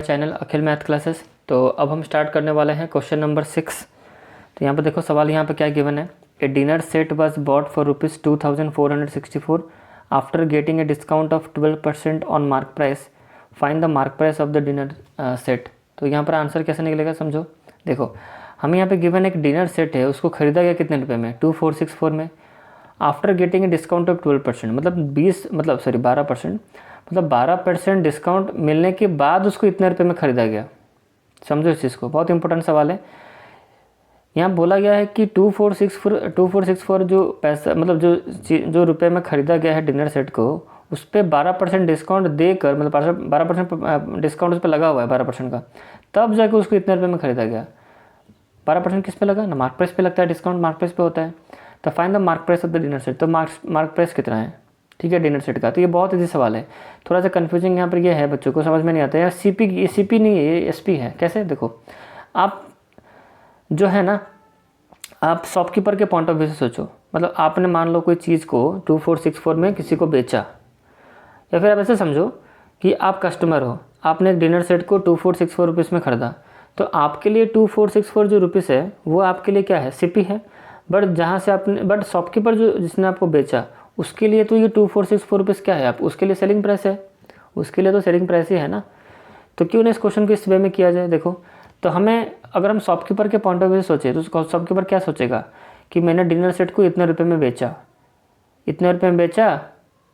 Channel अखिल math classes. तो अब हम स्टार्ट करने वाले हैं क्वेश्चन नंबर 6। तो यहाँ पर देखो सवाल यहाँ पर क्या गिवन है। A dinner set was bought for ₹2464 after getting a discount of 12% on mark price. Find the mark price of the dinner set. तो यहाँ पर आंसर कैसे निकलेगा समझो। देखो हमें यहाँ पे गिवन एक डिनर सेट है, उसको खरीदा गया कितने रुपए में, 2464 में। After getting a discount of 12%, मतलब 12%, मतलब 12% डिस्काउंट मिलने के बाद उसको इतने रुपए में ख़रीदा गया। समझो इस चीज़ को, बहुत इंपॉर्टेंट सवाल है। यहाँ बोला गया है कि 2464 जो पैसा, मतलब जो रुपए में ख़रीदा गया है डिनर सेट को, उस पर 12% डिस्काउंट देकर, मतलब 12% डिस्काउंट उस पर लगा हुआ है 12% का, तब जाकर उसको इतने रुपये में ख़रीदा गया। 12% किस पे लगा ना, मार्क प्राइस पे लगता है, डिस्काउंट मार्क प्राइस पे होता है। तो find the mark price of the dinner set. तो मार्क प्राइस कितना है, ठीक है, डिनर सेट का। तो ये बहुत ईजी सवाल है। थोड़ा सा कन्फ्यूजिंग यहाँ पर ये है, बच्चों को समझ में नहीं आता है। सीपी नहीं है, ये एसपी है। कैसे, देखो आप जो है ना, आप शॉपकीपर के पॉइंट ऑफ व्यू से सोचो। मतलब आपने मान लो कोई चीज़ को 2464 में किसी को बेचा, या फिर आप ऐसे समझो कि आप कस्टमर हो, आपने एक डिनर सेट को 2464 रुपीज़ में ख़रीदा। तो आपके लिए 2464 जो रुपीज़ है वो आपके लिए क्या है, सीपी है। बट शॉपकीपर जो जिसने आपको बेचा, उसके लिए तो ये 2464 रुपीज़ क्या है, आप उसके लिए सेलिंग प्राइस है। उसके लिए तो सेलिंग प्राइस ही है ना। तो क्यों ना इस क्वेश्चन को इस वे में किया जाए। देखो तो हमें, अगर हम शॉपकीपर के पॉइंट ऑफ व्यू से सोचें, तो शॉपकीपर क्या सोचेगा कि मैंने डिनर सेट को इतने रुपये में बेचा,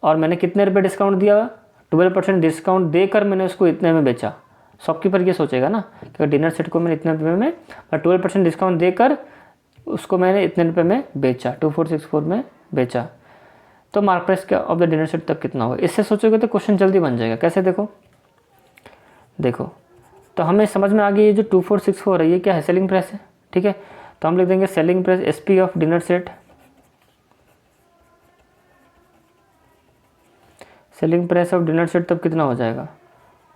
और मैंने कितने रुपये डिस्काउंट दिया, 12% डिस्काउंट देकर मैंने उसको इतने में बेचा। शॉपकीपर ये सोचेगा ना कि डिनर सेट को मैंने इतने रुपये में, और 12% डिस्काउंट देकर उसको मैंने इतने रुपये में बेचा, 2464 में बेचा। तो मार्क प्राइस क्या ऑफ द डिनर सेट तक कितना होगा। इससे सोचोगे तो क्वेश्चन जल्दी बन जाएगा। कैसे, देखो तो हमें समझ में आ गई, ये जो 2464 है ये क्या है, सेलिंग प्राइस है, ठीक है। तो हम लिख देंगे selling price SP of dinner set. Selling price of dinner set तब कितना हो जाएगा,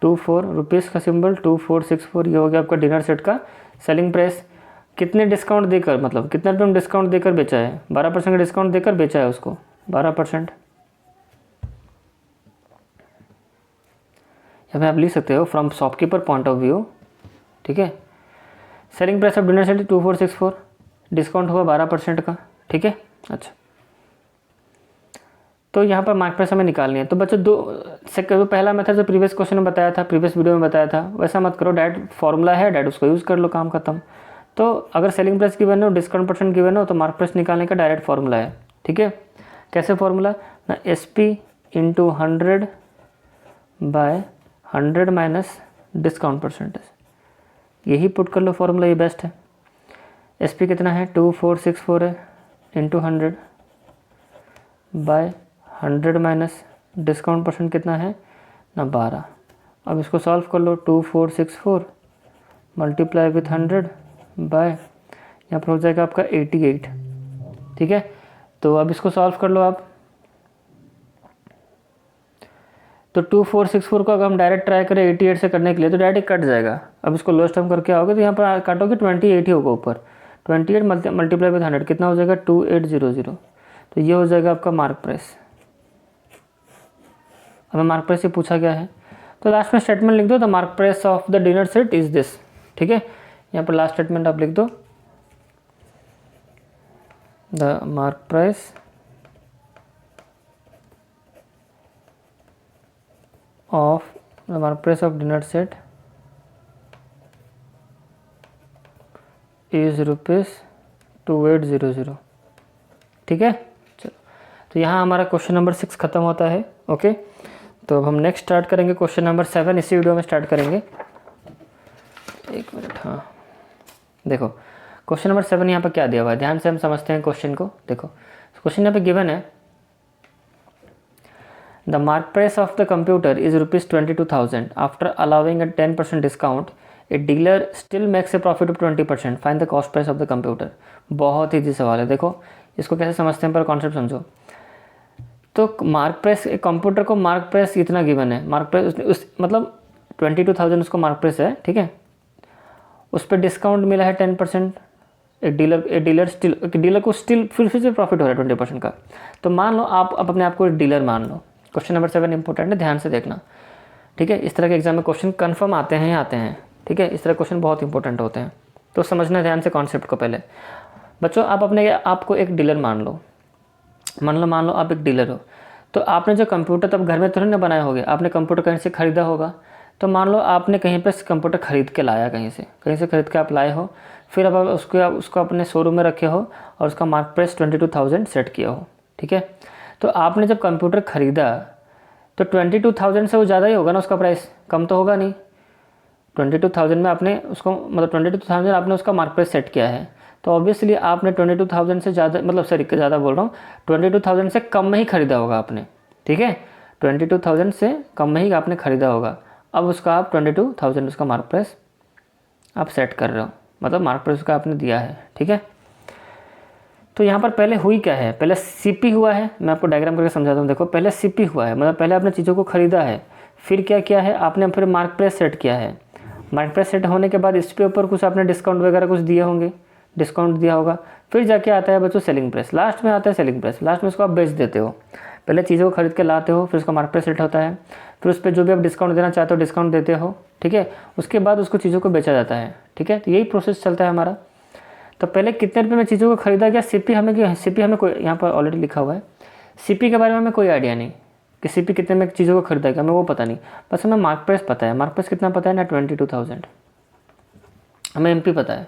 24 रुपीज़ का सिंबल 2464, ये हो गया आपका डिनर सेट का सेलिंग प्राइस। कितने डिस्काउंट देकर, मतलब कितने रुपये में डिस्काउंट देकर बेचा है, 12% का डिस्काउंट देकर बेचा है उसको, 12%। यहाँ पे आप लिख सकते हो from shopkeeper point of view, ठीक है। Selling price of dinner set 2464, discount हुआ 12% का, ठीक है। अच्छा, तो यहाँ पर मार्क प्राइस हमें निकालनी है। तो बच्चों जो पहला मेथड जो प्रीवियस क्वेश्चन में बताया था, प्रीवियस वीडियो में बताया था, वैसा मत करो। डायरेक्ट फॉर्मूला है, डायरेक्ट उसको यूज़ कर लो, काम खत्म। तो अगर सेलिंग प्राइस गिवन हो, डिस्काउंट परसेंट गिवन हो, तो मार्क प्राइस निकालने का डायरेक्ट फॉर्मूला है, ठीक है। कैसे फॉर्मूला ना, SP into 100 by 100 minus discount percentage, यही पुट कर लो फॉर्मूला, ये बेस्ट है। SP कितना है, 2464 है, into 100 by 100 minus discount percent कितना है ना, 12। अब इसको सॉल्व कर लो, 2464 मल्टीप्लाई विथ 100 बाय, यहाँ पर हो जाएगा आपका 88, ठीक है। तो अब इसको सॉल्व कर लो आप। तो 2464 को अगर हम डायरेक्ट ट्राई करें 88 से करने के लिए, तो डायरेक्ट कट जाएगा। अब इसको लोएस्ट टर्म करके आओगे तो यहाँ पर काटोगे 28 ही होगा ऊपर, 28 मल्टीप्लाई विथ 100 कितना हो जाएगा, 2800। तो ये हो जाएगा आपका मार्क प्राइस। हमें मार्क प्राइस से पूछा गया है, तो लास्ट में स्टेटमेंट लिख दो, the mark price of the dinner set is this, ठीक है। यहाँ पर लास्ट स्टेटमेंट आप लिख दो, the mark price of dinner set is ₹2800, ठीक है। चलो, तो यहाँ हमारा क्वेश्चन नंबर 6 खत्म होता है, ओके। तो अब हम नेक्स्ट स्टार्ट करेंगे क्वेश्चन नंबर 7, इसी वीडियो में स्टार्ट करेंगे। एक मिनट, हाँ देखो क्वेश्चन नंबर 7 यहाँ पर क्या दिया हुआ है, ध्यान से हम समझते हैं क्वेश्चन को। देखो क्वेश्चन यहाँ पे गिवन है, the mark price of the computer is ₹22,000 after allowing a 10% discount, a dealer still makes a profit of 20%, find the cost price of the computer. बहुत ही सवाल है। देखो इसको कैसे समझते हैं, पर कॉन्सेप्ट समझो। तो मार्क प्राइस, एक कंप्यूटर को मार्क प्राइस इतना गिवन है, मार्क प्राइस मतलब 22,000 उसको मार्क प्राइस है, ठीक है। उस पर डिस्काउंट मिला है 10%, एक डीलर को स्टिल फिर से प्रॉफिट हो रहा है 20% का। तो मान लो आप अपने आप को एक डीलर मान लो। क्वेश्चन नंबर 7 इंपॉर्टेंट है, ध्यान से देखना, ठीक है, इस तरह के एग्जाम में क्वेश्चन कन्फर्म आते हैं ही आते हैं। ठीक है, इस तरह क्वेश्चन बहुत इंपॉर्टेंट होते हैं, तो समझना ध्यान से कॉन्सेप्ट को। पहले बच्चों आप अपने आपको एक डीलर मान लो आप एक डीलर हो, तो आपने जो कंप्यूटर तब घर में थोड़ी ना बनाए होगे, आपने कंप्यूटर कहीं से ख़रीदा होगा। तो मान लो आपने कहीं पर कंप्यूटर ख़रीद के लाया, कहीं से ख़रीद के आप लाए हो, फिर अब उसको अपने शोरूम में रखे हो और उसका मार्क प्राइस 22,000 सेट किया हो। ठीक है, तो आपने जब कंप्यूटर ख़रीदा तो 22,000 से वो ज़्यादा ही होगा ना, उसका प्राइस कम तो होगा नहीं। 22,000 में आपने उसको, मतलब 22,000 आपने उसका मार्क प्राइस सेट किया है, तो ऑब्वियसली आपने 22,000 से ज़्यादा, मतलब सॉरी ज़्यादा बोल रहा हूँ, 22,000 से कम में ही ख़रीदा होगा आपने। ठीक है, 22,000 से कम में ही आपने ख़रीदा होगा। अब उसका आप 22,000 उसका मार्क प्राइस आप सेट कर रहे हो, मतलब मार्क प्राइस उसका आपने दिया है। ठीक है, तो यहाँ पर पहले हुई क्या है, पहले सीपी हुआ है। मैं आपको डायग्राम करके समझाता हूँ। देखो पहले सीपी हुआ है, मतलब पहले आपने चीज़ों को ख़रीदा है, फिर क्या किया है आपने, फिर मार्क प्राइस सेट किया है। मार्क प्राइस सेट होने के बाद इस पे ऊपर कुछ आपने डिस्काउंट वगैरह कुछ दिए होंगे, डिस्काउंट दिया होगा। फिर जाके आता है बच्चों सेलिंग प्राइस, लास्ट में आता है सेलिंग प्राइस। लास्ट में उसको आप बेच देते हो। पहले चीज़ों को खरीद के लाते हो, फिर उसका मार्क प्राइस सेट होता है, फिर उस पर जो भी आप डिस्काउंट देना चाहते हो डिस्काउंट देते हो। ठीक है, उसके बाद उसको चीज़ों को बेचा जाता है। ठीक है, तो यही प्रोसेस चलता है हमारा। तो पहले कितने रुपये में चीज़ों को खरीदा गया, सीपी हमें कोई, यहाँ पर ऑलरेडी लिखा हुआ है, सीपी के बारे में हमें कोई आइडिया नहीं कि सीपी कितने में चीज़ों को खरीदा गया, हमें वो पता नहीं। बस हमें मार्क प्राइस पता है। मार्क प्राइस कितना पता है ना, 22,000। हमें एमपी पता है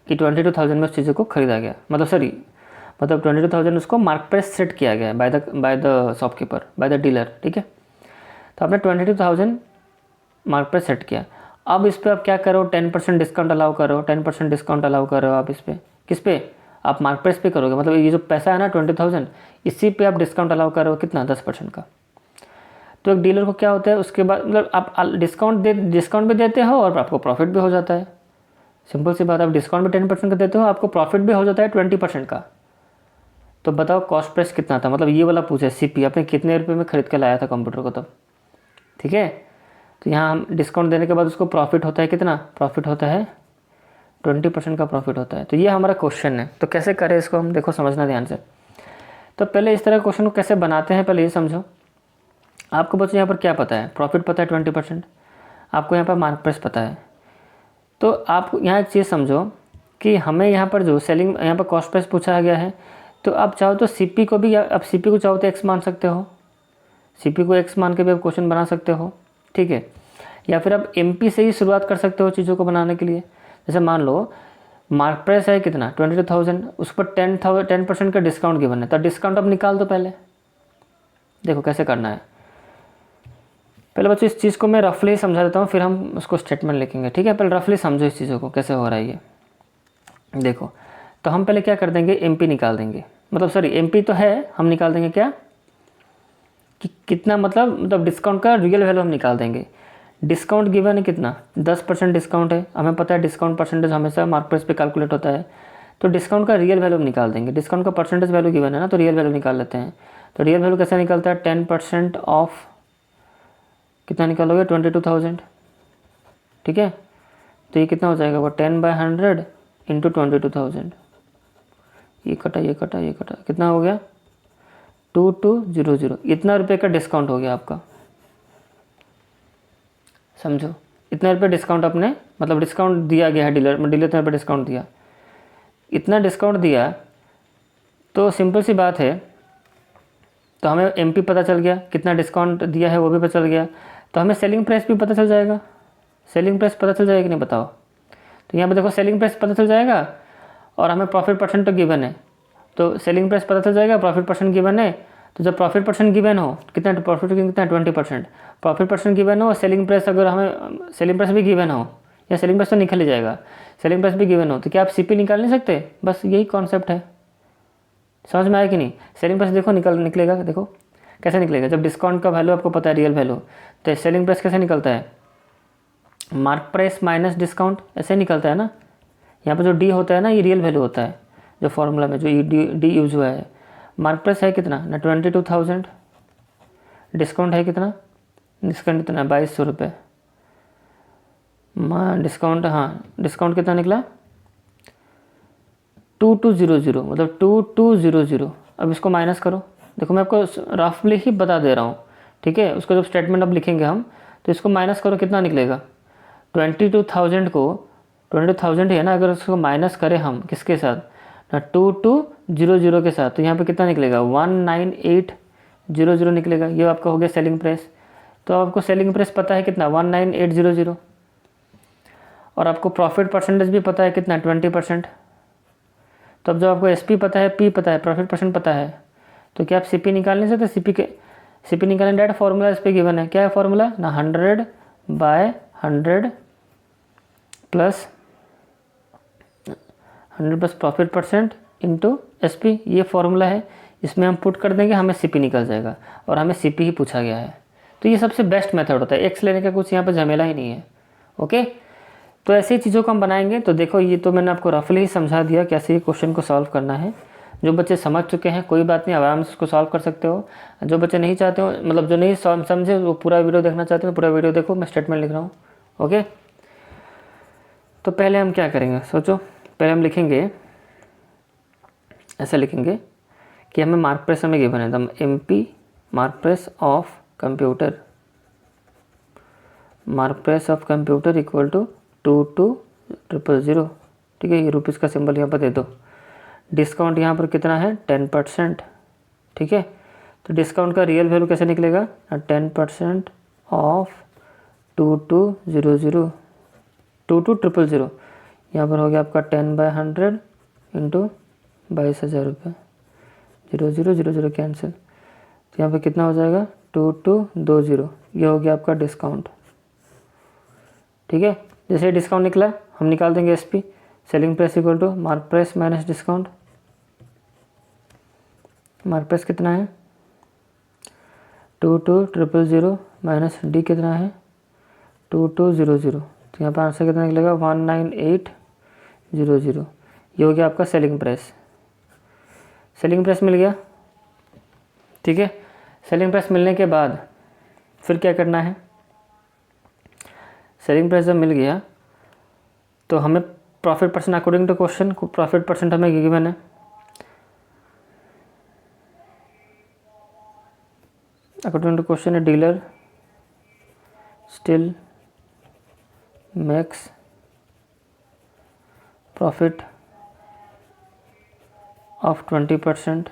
कि 22,000 में उस चीज़ों को खरीदा गया, मतलब 22,000 उसको मार्क प्राइस सेट किया गया by the shopkeeper, by the dealer. ठीक है, तो आपने 22,000 मार्क प्राइस सेट किया। अब इस पर आप क्या करो, 10% डिस्काउंट अलाउ करो, 10% डिस्काउंट अलाउ करो आप इस पर। किस पे, आप मार्क प्राइस पे करोगे, मतलब ये जो पैसा है ना 20,000, इसी पे आप डिस्काउंट अलाउ करो, कितना, 10% का। तो एक डीलर को क्या होता है उसके बाद, मतलब आप डिस्काउंट भी देते हो और आपको प्रॉफिट भी हो जाता है। सिंपल सी बात, आप डिस्काउंट भी 10% का देते हो, आपको प्रॉफिट भी हो जाता है 20% का। तो बताओ कॉस्ट प्राइस कितना था, मतलब ये वाला पूछे सीपी आपने कितने रुपये में खरीद के लाया था कंप्यूटर को तब। ठीक है, तो यहाँ हम डिस्काउंट देने के बाद उसको प्रॉफिट होता है, कितना प्रॉफिट होता है, 20% का प्रॉफिट होता है। तो ये हमारा क्वेश्चन है। तो कैसे करें इसको हम, देखो समझना ध्यान से। तो पहले इस तरह क्वेश्चन को कैसे बनाते हैं पहले ये समझो। आपको बच्चों यहाँ पर क्या पता है, प्रॉफिट पता है 20%, आपको यहाँ पर मार्क प्राइस पता है। तो आप यहाँ एक चीज़ समझो कि हमें यहाँ पर जो सेलिंग, यहाँ पर कॉस्ट प्राइस पूछा गया है, तो आप चाहो तो सीपी को भी, आप सीपी को चाहो तो एक्स मान सकते हो, सीपी को एक्स मान के भी आप क्वेश्चन बना सकते हो। ठीक है, या फिर आप एमपी से ही शुरुआत कर सकते हो चीज़ों को बनाने के लिए। जैसे मान लो मार्क प्राइस है कितना 22,000, उस पर 10% का डिस्काउंट गिवन है, तो डिस्काउंट अब निकाल दो पहले। देखो कैसे करना है, पहले बच्चों इस चीज़ को मैं रफली समझा देता हूँ, फिर हम उसको स्टेटमेंट लिखेंगे। ठीक है, पहले रफली समझो इस चीज़ों को कैसे हो रहा है ये। देखो तो हम पहले क्या कर देंगे, एमपी निकाल देंगे, मतलब सॉरी एमपी तो है, हम निकाल देंगे क्या कि कितना, मतलब डिस्काउंट का रियल वैल्यू हम निकाल देंगे। डिस्काउंट गिवन है कितना, 10% डिस्काउंट है, हमें पता है डिस्काउंट परसेंटेज हमेशा मार्क प्राइस पे कैलकुलेट होता है। तो डिस्काउंट का रियल वैल्यू हम निकाल देंगे। डिस्काउंट का परसेंटेज वैल्यू गिवन है ना, तो रियल वैल्यू निकाल लेते हैं। तो रियल वैल्यू कैसे निकलता है, 10% ऑफ कितना निकालोगे, 22,000। ठीक है, तो ये कितना हो जाएगा, वो 10/100 इंटू 22,000। ये कटा, कितना हो गया, 2200। इतना रुपये का डिस्काउंट हो गया आपका, समझो इतना रुपये डिस्काउंट अपने, मतलब डिस्काउंट दिया गया है डीलर इतना रुपये डिस्काउंट दिया, इतना डिस्काउंट दिया। तो सिंपल सी बात है, तो हमें एमपी पता चल गया, कितना डिस्काउंट दिया है वो भी पता चल गया, तो हमें सेलिंग प्राइस भी पता चल जाएगा। सेलिंग प्राइस पता चल जाएगा कि नहीं बताओ। तो यहाँ पे देखो सेलिंग प्राइस पता चल जाएगा और हमें प्रॉफिट परसेंट तो गिवन है, तो सेलिंग प्राइस पता चल जाएगा, प्रॉफिट परसेंट गिवन है। तो जब प्रॉफिट परसेंट गिवन हो, कितना प्रॉफिट कितना, 20%। प्रॉफिट परसेंट गिवन हो और सेलिंग प्राइस, अगर हमें सेलिंग प्राइस भी गिवन हो, या सेलिंग प्राइस तो निकल ही जाएगा, सेलिंग प्राइस भी गिवन हो, तो क्या आप सीपी निकाल नहीं सकते। बस यही कॉन्सेप्ट है, समझ में आया कि नहीं। सेलिंग प्राइस देखो निकलेगा, देखो कैसे निकलेगा, जब डिस्काउंट का वैल्यू आपको पता है रियल वैल्यू, तो सेलिंग प्राइस कैसे निकलता है, मार्क प्राइस माइनस डिस्काउंट, ऐसे निकलता है ना। यहाँ पर जो डी होता है ना, ये रियल वैल्यू होता है, जो फॉर्मूला में जो डी यूज हुआ है। मार्क प्राइस है कितना ना, 22,000, डिस्काउंट है कितना, डिस्काउंट कितना 2,200 रुपये, डिस्काउंट, हाँ डिस्काउंट कितना निकला 2200, मतलब 2200। अब इसको माइनस करो, देखो मैं आपको रफली ही बता दे रहा हूँ। ठीक है, उसको जब स्टेटमेंट अब लिखेंगे हम, तो इसको माइनस करो, कितना निकलेगा 22,000 को 22,000 है ना, अगर उसको माइनस करें हम किसके साथ ना 2200 के साथ, तो यहाँ पे कितना निकलेगा 19800 निकलेगा। ये आपका हो गया सेलिंग प्राइस। तो आपको सेलिंग प्राइस पता है कितना 19800, और आपको प्रॉफिट परसेंटेज भी पता है कितना 20%। तो अब जब आपको एसपी पता है, पी पता है, प्रॉफिट परसेंट पता है, तो क्या आप सीपी निकाल नहीं सकते? सीपी निकालने डायरेक्ट फॉर्मूला इस पर गिवन है। क्या है फॉर्मूला ना 100/100 plus profit percent into SP, ये फॉर्मूला है। इसमें हम पुट कर देंगे, हमें सीपी निकल जाएगा, और हमें सीपी ही पूछा गया है। तो ये सबसे बेस्ट मेथड होता है, एक्स लेने का कुछ यहाँ पर झमेला ही नहीं है। ओके, तो ऐसी चीज़ों को हम बनाएंगे। तो देखो ये तो मैंने आपको रफली ही समझा दिया कैसे ये क्वेश्चन को सॉल्व करना है। जो बच्चे समझ चुके हैं कोई बात नहीं, आराम से इसको सॉल्व कर सकते हो। जो बच्चे नहीं चाहते हो, मतलब जो नहीं समझे, वो पूरा वीडियो देखना चाहते हो, पूरा वीडियो देखो, मैं स्टेटमेंट लिख रहा हूँ। ओके, तो पहले हम क्या करेंगे सोचो। पहले हम लिखेंगे, ऐसा लिखेंगे कि हमें मार्क प्रेस हमें गिवन है, the MP mark price of computer equal to 22,000। ठीक है, ये रुपीज़ का सिंबल यहाँ पर दे दो। डिस्काउंट यहाँ पर कितना है 10%। ठीक है, तो डिस्काउंट का रियल वैल्यू कैसे निकलेगा 10% ऑफ 22,000 यहाँ पर हो गया आपका 10/100 इंटू 22,000 रुपये। 0,000 कैंसिल, तो यहाँ पर कितना हो जाएगा 2220। ये हो गया आपका डिस्काउंट। ठीक है, जैसे डिस्काउंट निकला हम निकाल देंगे SP, selling price equal to mark price minus discount. Mark price कितना है 22,000 माइनस डी कितना है 2200। तो यहाँ पर आंसर कितना निकलेगा 19800। ये हो गया आपका सेलिंग प्राइस। सेलिंग प्राइस मिल गया। ठीक है, सेलिंग प्राइस मिलने के बाद फिर क्या करना है, सेलिंग प्राइस जब मिल गया तो हमें profit percent according to question को प्रॉफिट परसेंट हमें गिवन है। अकॉर्डिंग टू क्वेश्चन है dealer still makes profit of 20%।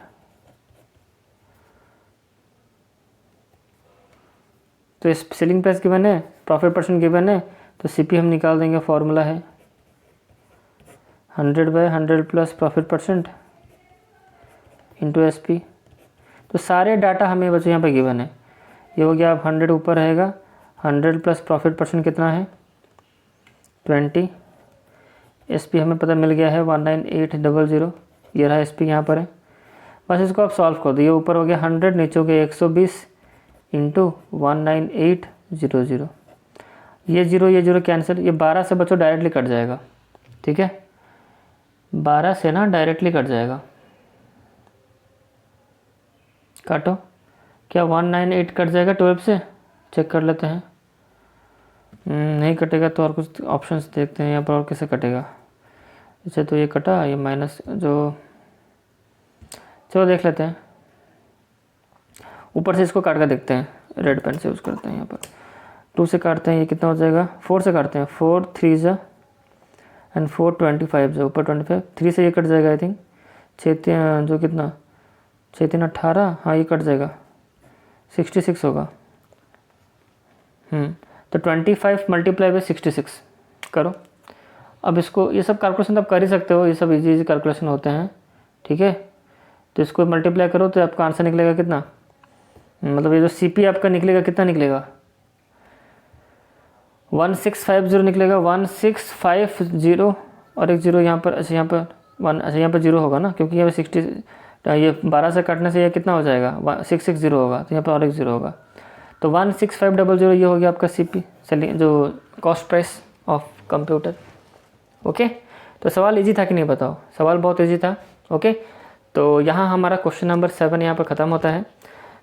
तो इस सेलिंग प्राइस गिवन है, प्रॉफिट परसेंट गिवन है, तो सीपी हम निकाल देंगे। फॉर्मूला है 100/100 plus profit percent into SP. तो सारे डाटा हमें बच्चे यहाँ पे गिवन है। ये हो गया, अब 100 ऊपर रहेगा, 100 प्लस प्रॉफिट परसेंट कितना है 20। एसपी हमें पता मिल गया है 19800। ये रहा एसपी यहाँ पर है। बस इसको आप सॉल्व कर दो। ये ऊपर हो गया 100, नीचे हो गया 120 इंटू 19800। ये जीरो कैंसिल, ये 12 से बच्चों डायरेक्टली कट जाएगा। ठीक है, 12 से ना डायरेक्टली कट जाएगा। काटो, क्या 198 कट जाएगा 12 से? चेक कर लेते हैं। नहीं कटेगा तो और कुछ ऑप्शंस देखते हैं यहाँ पर और कैसे कटेगा। अच्छा, तो ये कटा, ये माइनस जो, चलो देख लेते हैं। ऊपर से इसको काट कर देखते हैं, रेड पेन से यूज़ करते हैं। यहाँ पर 2 से काटते हैं, ये कितना हो जाएगा 4 से काटते हैं, 4 3 जा एंड 4 25 जो ऊपर 25, 3 से ये कट जाएगा आई थिंक। 6 जो कितना 6 3 18, हाँ ये कट जाएगा 66 होगा। तो 25 मल्टीप्लाई बाई 66 करो। अब इसको, ये सब कैलकुलेशन आप कर ही सकते हो, ये सब इजी कैलकुलेशन होते हैं। ठीक है, तो इसको मल्टीप्लाई करो तो आपका आंसर निकलेगा कितना, मतलब ये जो सीपी आपका निकलेगा कितना निकलेगा 1650 निकलेगा। 1650 और एक जीरो यहाँ पर। अच्छा यहाँ पर 1, अच्छा यहाँ पर जीरो होगा ना, क्योंकि यहाँ पर 60, ये 12 से काटने से ये कितना हो जाएगा 660 होगा, तो यहाँ पर और एक जीरो होगा। तो 16500 ये हो गया आपका सीपी, सेलिंग जो cost price of computer. Okay, तो सवाल इजी था कि नहीं बताओ? सवाल बहुत इजी था। ओके, तो यहाँ हमारा क्वेश्चन नंबर 7 यहाँ पर ख़त्म होता है।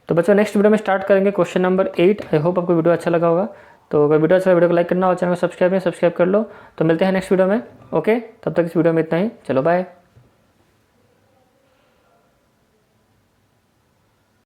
तो बच्चों नेक्स्ट वीडियो में स्टार्ट करेंगे क्वेश्चन नंबर 8। आई होप आपको वीडियो अच्छा लगा होगा। तो अगर वीडियो अच्छा लगा, वीडियो को लाइक करना और चैनल को सब्सक्राइब कर लो। तो मिलते हैं नेक्स्ट वीडियो में। ओके, तब तक इस वीडियो में इतना ही। चलो बाय।